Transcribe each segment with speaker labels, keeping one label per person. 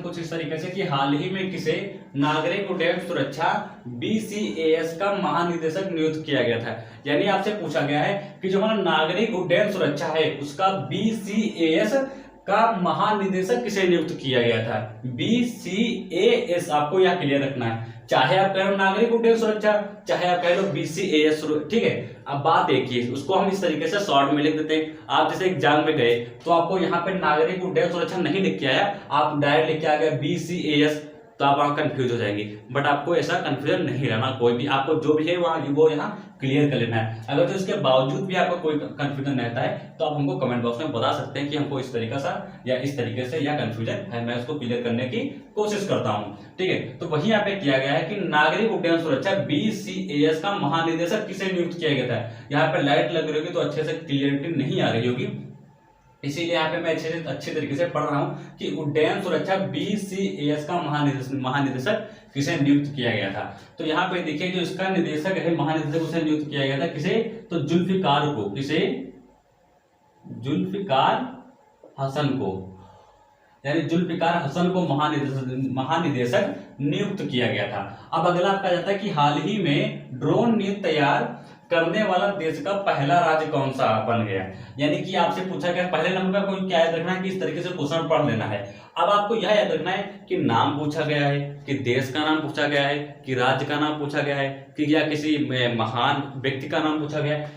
Speaker 1: Question कुछ इस तरीके से कि हाल ही में किसे नागरिक उड्डयन सुरक्षा BCAS का महानिदेशक नियुक्त किया गया था। यानी आपसे पूछा गया है कि जो हमारा नागरिक उड्डयन सुरक्षा है उसका BCAS का महानिदेशक किसे नियुक्त किया गया था। BCAS आपको यह क्लियर रखना है, चाहे आप कह लो नागरिक उड्डयन सुरक्षा, चाहे आप कह लो BCAS, ठीक है। अब बात एक ही, उसको हम इस तरीके से शॉर्ट में लिख देते हैं। आप जैसे एग्जाम में गए तो आपको यहाँ पे नागरिक उड्डयन सुरक्षा नहीं लिख के आया, आप डायरेक्ट लिख के आ गया BCAS, तो आप वहां कंफ्यूज हो जाएंगे। बट आपको ऐसा कंफ्यूजन नहीं रहना, कोई भी आपको जो भी है वो यहाँ क्लियर कर लेना है। अगर तो इसके बावजूद भी आपको कोई कंफ्यूजन रहता है तो आप हमको कमेंट बॉक्स में बता सकते हैं कि हमको इस तरीका सा या इस तरीके से या कंफ्यूजन है, मैं उसको क्लियर करने की कोशिश करता हूँ, ठीक है। तो वही यहाँ पे किया गया है कि नागरिक उड्डयन सुरक्षा BCAS का महानिदेशक किसे नियुक्त किया गया था। यहाँ पे लाइट लग रही होगी तो अच्छे से क्लियरिटी नहीं आ रही होगी, इसीलिए यहाँ पे मैं अच्छे तरीके से पढ़ रहा हूँ कि उड्डयन सुरक्षा BCAS का महानिदेशक किसे नियुक्त किया गया था। तो यहाँ पे देखिए जो इसका निदेशक है, महानिदेशक उसे नियुक्त किया गया था किसे, तो जुल्फिकार को, किसे, जुल्फिकार हसन को, यानी जुल्फिकार हसन को महानिदेशक नियुक्त किया गया था। अब अगला आपका जाता है कि हाल ही में ड्रोन नीति तैयार करने वाला देश का पहला राज्य कौन सा बन गया। यानी कि आपसे पूछा गया, पहले नंबर पर कोई क्या याद रखना है कि इस तरीके से क्वेश्चन पढ़ लेना है। अब आपको यह याद रखना है कि नाम पूछा गया है, कि देश का नाम पूछा गया है, कि राज्य का नाम पूछा गया है, कि या किसी महान व्यक्ति का नाम पूछा गया है,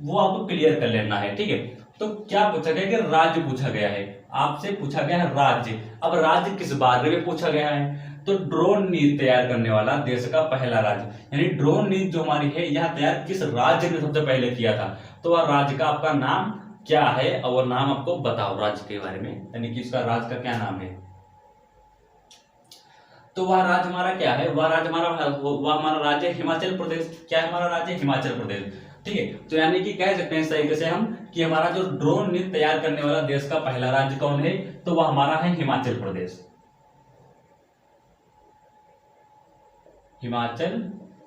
Speaker 1: वो आपको क्लियर कर लेना है, ठीक है। तो क्या पूछा गया कि राज्य पूछा गया है, आपसे पूछा गया है राज्य। अब राज्य किस बारे में पूछा गया है, तो ड्रोन नीति तैयार करने वाला देश का पहला राज्य, यानी ड्रोन नीति जो हमारी है यह तैयार किस राज्य ने सबसे पहले किया था। तो वह राज्य का आपका नाम क्या है और वह नाम आपको बताओ राज्य के बारे में, यानी कि इसका राज्य का क्या नाम है। तो वह राज्य हमारा क्या है, वह हमारा राज्य हिमाचल प्रदेश। क्या है हमारा राज्य, हिमाचल प्रदेश, ठीक है। तो यानी कि कह सकते हैं इस तरीके से हम कि हमारा जो ड्रोन नीति तैयार करने वाला देश का पहला राज्य कौन है, तो वह हमारा है हिमाचल प्रदेश, हिमाचल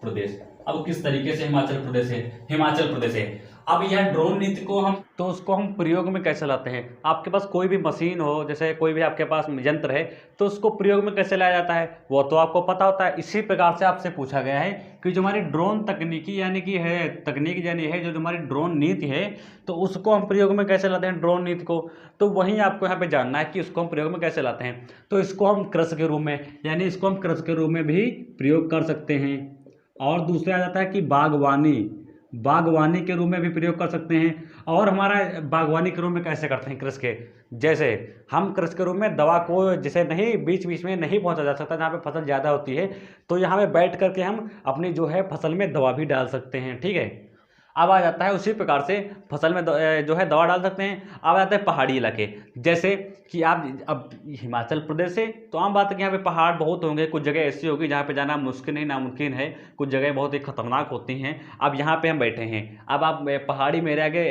Speaker 1: प्रदेश। अब किस तरीके से हिमाचल प्रदेश है, हिमाचल प्रदेश है। अब यह ड्रोन नीति को हम, तो उसको हम प्रयोग में कैसे लाते हैं। आपके पास कोई भी मशीन हो, जैसे कोई भी आपके पास यंत्र है, तो उसको प्रयोग में कैसे लाया जाता है वो तो आपको पता होता है। इसी प्रकार से आपसे पूछा गया है कि जो हमारी ड्रोन तकनीकी यानी कि है तकनीक यानी है जो हमारी ड्रोन नीति है, तो उसको हम प्रयोग में कैसे लाते हैं ड्रोन नीति को। तो वहीं आपको यहाँ पे जानना है कि उसको हम प्रयोग में कैसे लाते हैं। तो इसको हम कृषि के रूप में, यानी इसको हम कृषि के रूप में भी प्रयोग कर सकते हैं। और दूसरा आ जाता है कि बागवानी के रूप में भी प्रयोग कर सकते हैं। और हमारा बागवानी के रूप में कैसे करते हैं कृषि के, जैसे हम कृषि के रूप में दवा को जैसे नहीं बीच बीच में नहीं पहुंचा जा सकता जहाँ पे फसल ज़्यादा होती है, तो यहाँ पे बैठ करके हम अपनी जो है फसल में दवा भी डाल सकते हैं, ठीक है। अब आ जाता है उसी प्रकार से फसल में जो है दवा डाल सकते हैं। अब आ जाता है पहाड़ी इलाके, जैसे कि आप अब हिमाचल प्रदेश से तो आम बात है कि यहाँ पे पहाड़ बहुत होंगे, कुछ जगह ऐसी होगी जहाँ पे जाना मुश्किल नहीं नामुमकिन है, कुछ जगह बहुत ही खतरनाक होती हैं। अब यहाँ पे हम बैठे हैं, अब आप पहाड़ी मेरे आगे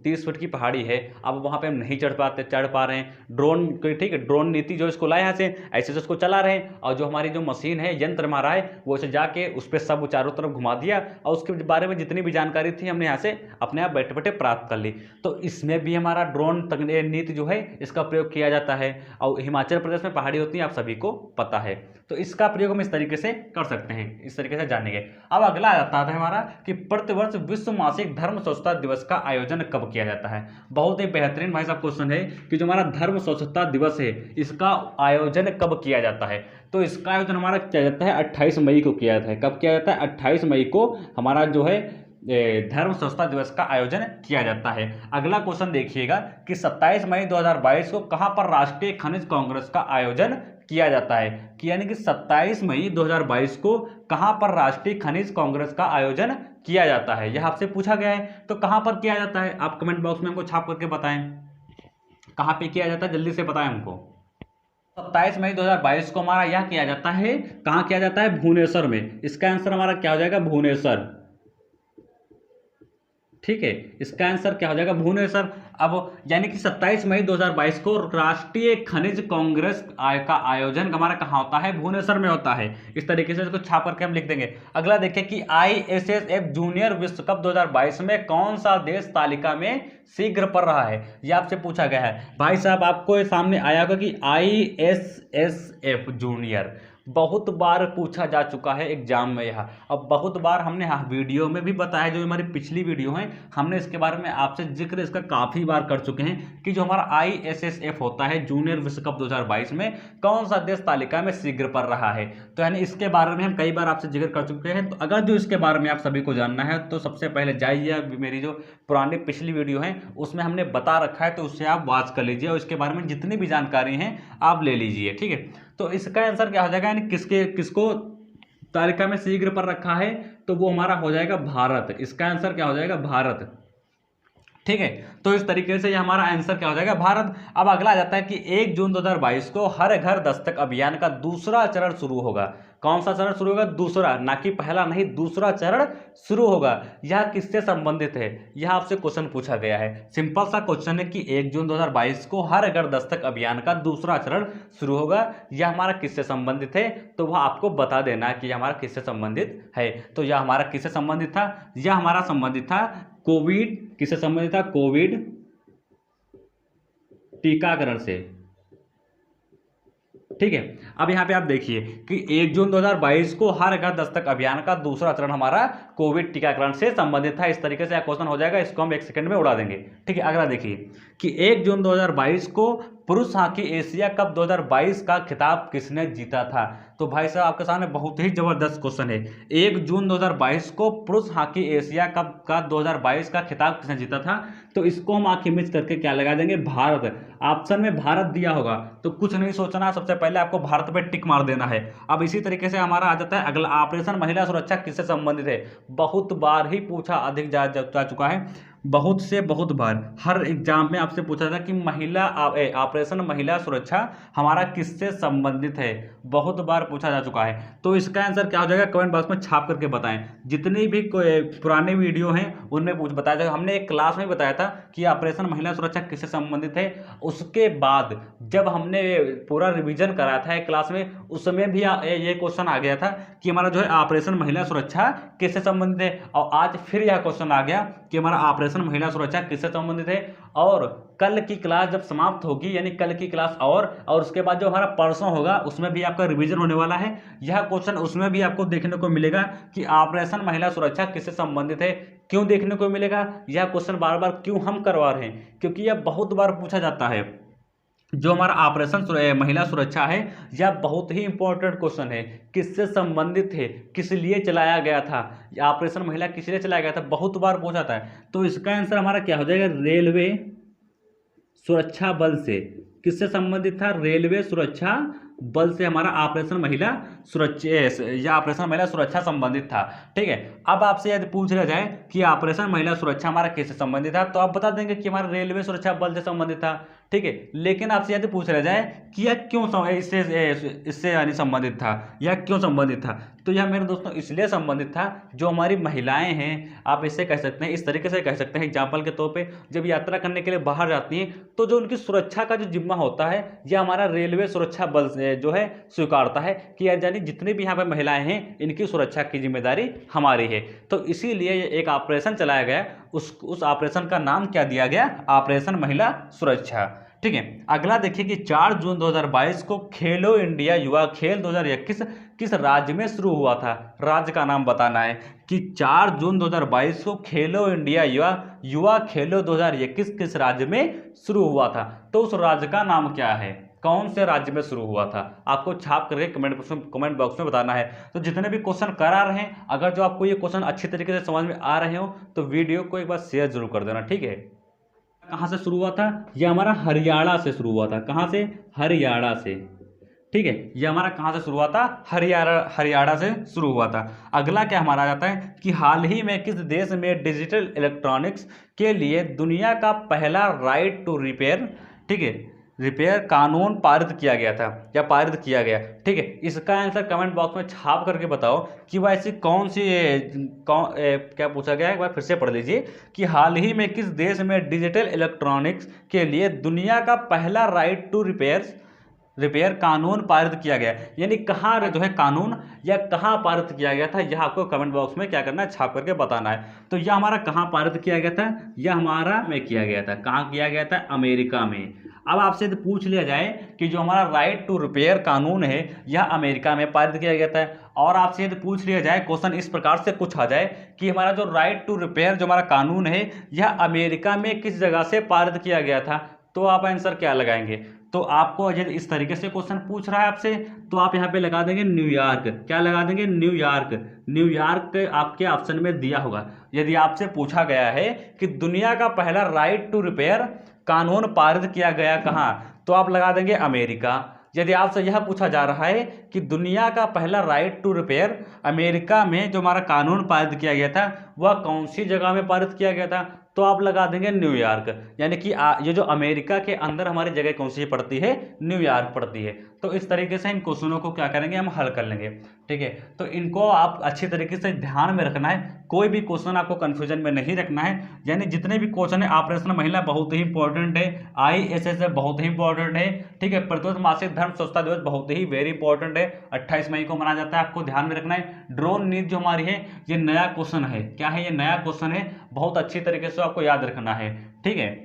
Speaker 1: 30 फुट की पहाड़ी है, अब वहाँ पे हम नहीं चढ़ पा रहे हैं। ड्रोन, ठीक है, ड्रोन नीति जो इसको लाए यहाँ से ऐसे से उसको चला रहे हैं, और जो हमारी जो मशीन है यंत्र हमारा है वो इसे जाके उस पर सब चारों तरफ घुमा दिया और उसके बारे में जितनी भी जानकारी थी हमने यहाँ से अपने आप बैठे बैठे प्राप्त कर ली। तो इसमें भी हमारा ड्रोन नीति जो है इसका प्रयोग किया जाता है। और हिमाचल प्रदेश में पहाड़ी होती है, आप सभी को पता है, तो इसका प्रयोग हम इस तरीके से कर सकते हैं, इस तरीके से जानेंगे। अब अगला आता है हमारा कि प्रतिवर्ष विश्व मासिक धर्म स्वच्छता दिवस का आयोजन कब किया जाता है। बहुत ही बेहतरीन भाई साहब क्वेश्चन है कि जो हमारा धर्म स्वच्छता दिवस है इसका आयोजन कब किया जाता है। तो इसका आयोजन हमारा किया जाता है 28 मई को किया जाता है। कब किया जाता है, 28 मई को हमारा जो है धर्म स्वच्छता दिवस का आयोजन किया जाता है। अगला क्वेश्चन देखिएगा कि 27 मई 2022 को कहां पर राष्ट्रीय खनिज कांग्रेस का आयोजन किया जाता है, कि यानी कि 27 मई 2022 को कहां पर राष्ट्रीय खनिज कांग्रेस का आयोजन किया जाता है, यह आपसे पूछा गया है। तो कहां पर किया जाता है, आप कमेंट बॉक्स में हमको छाप करके बताएं कहां पे किया जाता है, जल्दी से बताएं हमको। 27 मई 2022 को हमारा यह किया जाता है, कहां किया जाता है, भुवनेश्वर में। इसका आंसर हमारा क्या हो जाएगा, भुवनेश्वर। ठीक है, इसका आंसर क्या हो जाएगा? भुवनेश्वर। अब यानी कि 27 मई 2022 को राष्ट्रीय खनिज कांग्रेस का आयोजन हमारा कहाँ होता है? भुवनेश्वर में होता है। इस तरीके से इसको छाप करके हम लिख देंगे। अगला देखिए कि ISSF जूनियर विश्व कप 2022 में कौन सा देश तालिका में शीघ्र पर रहा है? यह आपसे पूछा गया है। भाई साहब आपको सामने आया होगा कि ISSF जूनियर बहुत बार पूछा जा चुका है एग्जाम में। यह अब बहुत बार हमने वीडियो में भी बताया, जो हमारी पिछली वीडियो है हमने इसके बारे में आपसे जिक्र इसका काफ़ी बार कर चुके हैं कि जो हमारा ISSF होता है जूनियर विश्व कप 2022 में कौन सा देश तालिका में शीघ्र पर रहा है। तो यानी इसके बारे में हम कई बार आपसे जिक्र कर चुके हैं। तो अगर जो इसके बारे में आप सभी को जानना है तो सबसे पहले जाइए मेरी जो पुरानी पिछली वीडियो है उसमें हमने बता रखा है, तो उससे आप वॉच कर लीजिए और इसके बारे में जितनी भी जानकारी हैं आप ले लीजिए। ठीक है, तो इसका आंसर क्या हो जाएगा? यानी किसको तालिका में शीघ्र पर रखा है? तो वो हमारा हो जाएगा भारत। इसका आंसर क्या हो जाएगा? भारत। ठीक है, तो इस तरीके से ये हमारा आंसर क्या हो जाएगा? भारत। अब अगला आ जाता है कि 1 जून 2022 को हर घर दस्तक अभियान का दूसरा चरण शुरू होगा। कौन सा चरण शुरू होगा? दूसरा, ना कि पहला नहीं, दूसरा चरण शुरू होगा। यह किससे संबंधित है? यह आपसे क्वेश्चन पूछा गया है। सिंपल सा क्वेश्चन है कि 1 जून 2022 को हर घर दस्तक अभियान का दूसरा चरण शुरू होगा। यह हमारा किससे संबंधित है? तो वह आपको बता देना है कि यह हमारा किससे संबंधित है। तो यह हमारा किससे संबंधित था? यह हमारा संबंधित था कोविड। किससे संबंधित था? कोविड टीकाकरण से। ठीक है, अब यहाँ पे आप देखिए कि 1 जून 2022 को हर घर दस्तक अभियान का दूसरा चरण हमारा कोविड टीकाकरण से संबंधित था। इस तरीके से क्वेश्चन हो जाएगा, इसको हम 1 सेकंड में उड़ा देंगे। ठीक है, अगला देखिए कि 1 जून 2022 को पुरुष हॉकी एशिया कप 2022 का खिताब किसने जीता था? तो भाई साहब आपके सामने बहुत ही जबरदस्त क्वेश्चन है। 1 जून 2022 को पुरुष हॉकी एशिया कप का 2022 का खिताब किसने जीता था? तो इसको हम आंखें मिच करके क्या लगा देंगे? भारत। ऑप्शन में भारत दिया होगा तो कुछ नहीं सोचना, सबसे पहले आपको भारत पे टिक मार देना है। अब इसी तरीके से हमारा आ जाता है अगला, ऑपरेशन महिला सुरक्षा किससे संबंधित है? बहुत बार ही पूछा, अधिक जा चुका है, बहुत से बहुत बार हर एग्जाम में आपसे पूछा था कि ऑपरेशन महिला सुरक्षा हमारा किससे संबंधित है। बहुत बार पूछा जा चुका है। तो इसका आंसर क्या हो जाएगा? कमेंट बॉक्स में छाप करके बताएं। जितनी भी पुराने वीडियो हैं उनमें बताया जाएगा। हमने एक क्लास में बताया था कि ऑपरेशन महिला सुरक्षा किससे संबंधित है। उसके बाद जब हमने पूरा रिवीजन कराया था एक क्लास में, उसमें भी ये क्वेश्चन आ गया था कि हमारा जो है ऑपरेशन महिला सुरक्षा किससे संबंधित है। और आज फिर यह क्वेश्चन आ गया कि हमारा ऑपरेशन महिला सुरक्षा किससे संबंधित है। और कल की क्लास जब समाप्त होगी, यानी कल की क्लास और उसके बाद जो हमारा परसों होगा उसमें भी आपका रिवीजन होने वाला है। यह क्वेश्चन उसमें भी आपको देखने को मिलेगा कि ऑपरेशन महिला सुरक्षा किससे संबंधित है। क्यों देखने को मिलेगा? यह क्वेश्चन बार बार क्यों हम करवा रहे हैं? क्योंकि यह बहुत बार पूछा जाता है। जो हमारा ऑपरेशन महिला सुरक्षा है यह बहुत ही इंपॉर्टेंट क्वेश्चन है। किससे संबंधित है? किस लिए चलाया गया था? ऑपरेशन महिला किस लिए चलाया गया था? बहुत बार पूछा था। तो इसका आंसर हमारा क्या हो जाएगा? रेलवे सुरक्षा बल से। किससे संबंधित था? रेलवे सुरक्षा बल से हमारा ऑपरेशन महिला सुरक्षा या ऑपरेशन महिला सुरक्षा संबंधित था। ठीक है, अब आपसे यदि पूछ लिया जाए कि ऑपरेशन महिला सुरक्षा हमारा किससे संबंधित था, तो आप बता देंगे कि हमारा रेलवे सुरक्षा बल से संबंधित था। ठीक है, लेकिन आपसे यदि पूछ लिया जाए कि यह क्यों इससे यानी संबंधित था, यह क्यों संबंधित था, तो यह मेरे दोस्तों इसलिए संबंधित था, जो हमारी महिलाएं हैं, आप इससे कह सकते हैं, इस तरीके से कह सकते हैं एग्जाम्पल के तौर पे, जब यात्रा करने के लिए बाहर जाती हैं तो जो उनकी सुरक्षा का जो जिम्मा होता है यह हमारा रेलवे सुरक्षा बल से जो है स्वीकारता है कि यानी जितनी भी यहाँ पर महिलाएं हैं इनकी सुरक्षा की जिम्मेदारी हमारी है। तो इसीलिए ये एक ऑपरेशन चलाया गया, उस ऑपरेशन का नाम क्या दिया गया? ऑपरेशन महिला सुरक्षा। ठीक है, अगला देखिए कि 4 जून 2022 को खेलो इंडिया युवा खेल 2021 किस राज्य में शुरू हुआ था? राज्य का नाम बताना है कि 4 जून 2022 को खेलो इंडिया युवा खेलो 2021 किस राज्य में शुरू हुआ था। तो उस राज्य का नाम क्या है? कौन से राज्य में शुरू हुआ था? आपको छाप करके कमेंट बॉक्स में बताना है। तो जितने भी क्वेश्चन करा रहे हैं, अगर जो आपको ये क्वेश्चन अच्छी तरीके से समझ में आ रहे हो तो वीडियो को एक बार शेयर जरूर कर देना। ठीक है, कहाँ से शुरू हुआ था? यह हमारा हरियाणा से शुरू हुआ था। कहाँ से? हरियाणा से। ठीक है, यह हमारा कहाँ से शुरू हुआ था? हरियाणा से शुरू हुआ था। अगला क्या हमारा आ जाता है कि हाल ही में किस देश में डिजिटल इलेक्ट्रॉनिक्स के लिए दुनिया का पहला राइट टू रिपेयर, ठीक है, रिपेयर कानून पारित किया गया था या पारित किया गया। ठीक है, इसका आंसर कमेंट बॉक्स में छाप करके बताओ कि वह ऐसी कौन सी क्या पूछा गया है, एक बार फिर से पढ़ लीजिए कि हाल ही में किस देश में डिजिटल इलेक्ट्रॉनिक्स के लिए दुनिया का पहला राइट टू रिपेयर कानून पारित किया गया। यानी कहाँ जो है कानून या कहाँ पारित किया गया था, यह आपको कमेंट बॉक्स में क्या करना है, छाप करके बताना है। तो यह हमारा कहाँ पारित किया गया था, यह हमारा में किया गया था, कहाँ किया गया था, अमेरिका में। अब आपसे तो पूछ लिया जाए कि जो हमारा राइट टू रिपेयर कानून है यह अमेरिका में पारित किया गया था, और आपसे यदि पूछ लिया जाए, क्वेश्चन इस प्रकार से कुछ आ जाए कि हमारा जो राइट टू रिपेयर जो हमारा कानून है यह अमेरिका में किस जगह से पारित किया गया था, तो आप आंसर क्या लगाएंगे। तो आपको यदि इस तरीके से क्वेश्चन पूछ रहा है आपसे, तो आप यहाँ पे लगा देंगे न्यूयॉर्क। क्या लगा देंगे, न्यूयॉर्क। न्यूयॉर्क आपके ऑप्शन में दिया होगा। यदि आपसे पूछा गया है कि दुनिया का पहला राइट टू रिपेयर कानून पारित किया गया कहाँ, तो आप लगा देंगे अमेरिका। यदि आपसे यह पूछा जा रहा है कि दुनिया का पहला राइट टू रिपेयर अमेरिका में जो हमारा कानून पारित किया गया था वह कौन सी जगह में पारित किया गया था, तो आप लगा देंगे न्यूयॉर्क। यानी कि ये जो अमेरिका के अंदर हमारी जगह कौन सी पड़ती है, न्यूयॉर्क पड़ती है। तो इस तरीके से इन क्वेश्चनों को क्या करेंगे, हम हल कर लेंगे। ठीक है, तो इनको आप अच्छी तरीके से ध्यान में रखना है, कोई भी क्वेश्चन आपको कंफ्यूजन में नहीं रखना है। यानी जितने भी क्वेश्चन है, ऑपरेशन महिला बहुत ही इंपॉर्टेंट है, ISS बहुत ही इंपॉर्टेंट है। ठीक है, प्रतिवर्ष मासिक धर्म स्वच्छता दिवस बहुत ही वेरी इंपॉर्टेंट है, 28 मई को मनाया जाता है, आपको ध्यान में रखना है। ड्रोन नीति जो हमारी है ये नया क्वेश्चन है, क्या है, ये नया क्वेश्चन है, बहुत अच्छी तरीके से आपको याद रखना है। ठीक है,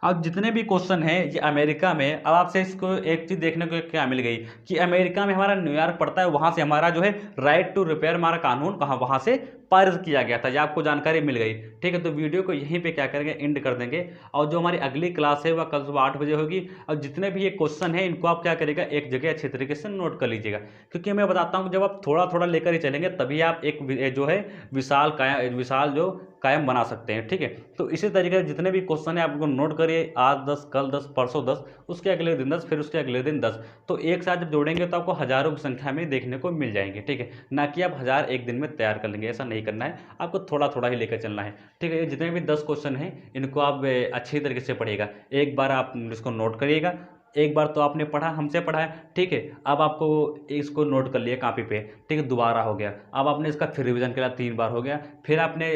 Speaker 1: अब जितने भी क्वेश्चन हैं ये अमेरिका में, अब आपसे इसको एक चीज़ देखने को क्या मिल गई कि अमेरिका में हमारा न्यूयॉर्क पड़ता है, वहाँ से हमारा जो है राइट टू रिपेयर हमारा कानून कहाँ, वहाँ से पारित किया गया था, ये आपको जानकारी मिल गई। ठीक है, तो वीडियो को यहीं पे क्या करेंगे, एंड कर देंगे, और जो हमारी अगली क्लास है वह कल सुबह 8 बजे होगी। और जितने भी ये क्वेश्चन है इनको आप क्या करेगा, एक जगह अच्छी तरीके से नोट कर लीजिएगा, क्योंकि मैं बताता हूँ जब आप थोड़ा थोड़ा लेकर ही चलेंगे तभी आप एक जो है विशाल जो कायम बना सकते हैं। ठीक है, तो इसी तरीके से जितने भी क्वेश्चन है आप उनको नोट करिए, आज 10, कल 10, परसों 10, उसके अगले दिन 10, फिर उसके अगले दिन 10। तो एक साथ जब जोड़ेंगे तो आपको हजारों की संख्या में देखने को मिल जाएंगे। ठीक है, ना कि आप 1000 एक दिन में तैयार कर लेंगे, ऐसा नहीं करना है, आपको थोड़ा थोड़ा ही लेकर चलना है। ठीक है, ये जितने भी 10 क्वेश्चन हैं इनको आप अच्छी तरीके से पढ़िएगा, एक बार आप इसको नोट करिएगा, एक बार तो आपने पढ़ा, हमसे पढ़ा है। ठीक है, अब आपको इसको नोट कर लिया कॉपी पे। ठीक है, दोबारा हो गया, अब आपने इसका फिर रिवीजन किया, 3 बार हो गया, फिर आपने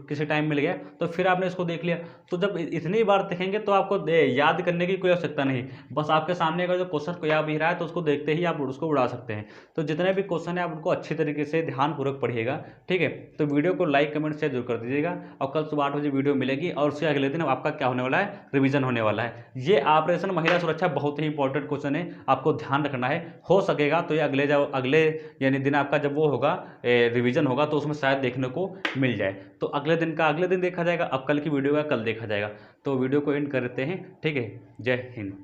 Speaker 1: किसी टाइम मिल गया तो फिर आपने इसको देख लिया। तो जब इतनी बार देखेंगे तो आपको याद करने की कोई आवश्यकता नहीं, बस आपके सामने अगर जो क्वेश्चन को याद भी रहा है तो उसको देखते ही आप उसको उड़ा सकते हैं। तो जितने भी क्वेश्चन है आप उनको अच्छी तरीके से ध्यानपूर्वक पढ़िएगा। ठीक है, तो वीडियो को लाइक कमेंट शेयर जरूर कर दीजिएगा, और कल सुबह 8 बजे वीडियो मिलेगी, और उसके अगले दिन आपका क्या होने वाला है, रिवीजन होने वाला है। ये ऑपरेशन महिला सुरक्षा बहुत ही इंपॉर्टेंट क्वेश्चन है, आपको ध्यान रखना है। हो सकेगा तो ये अगले यानी दिन आपका जब वो होगा रिवीजन होगा तो उसमें शायद देखने को मिल जाए, तो अगले दिन का अगले दिन देखा जाएगा, अब कल की वीडियो का कल देखा जाएगा। तो वीडियो को एंड करते हैं। ठीक है, जय हिंद।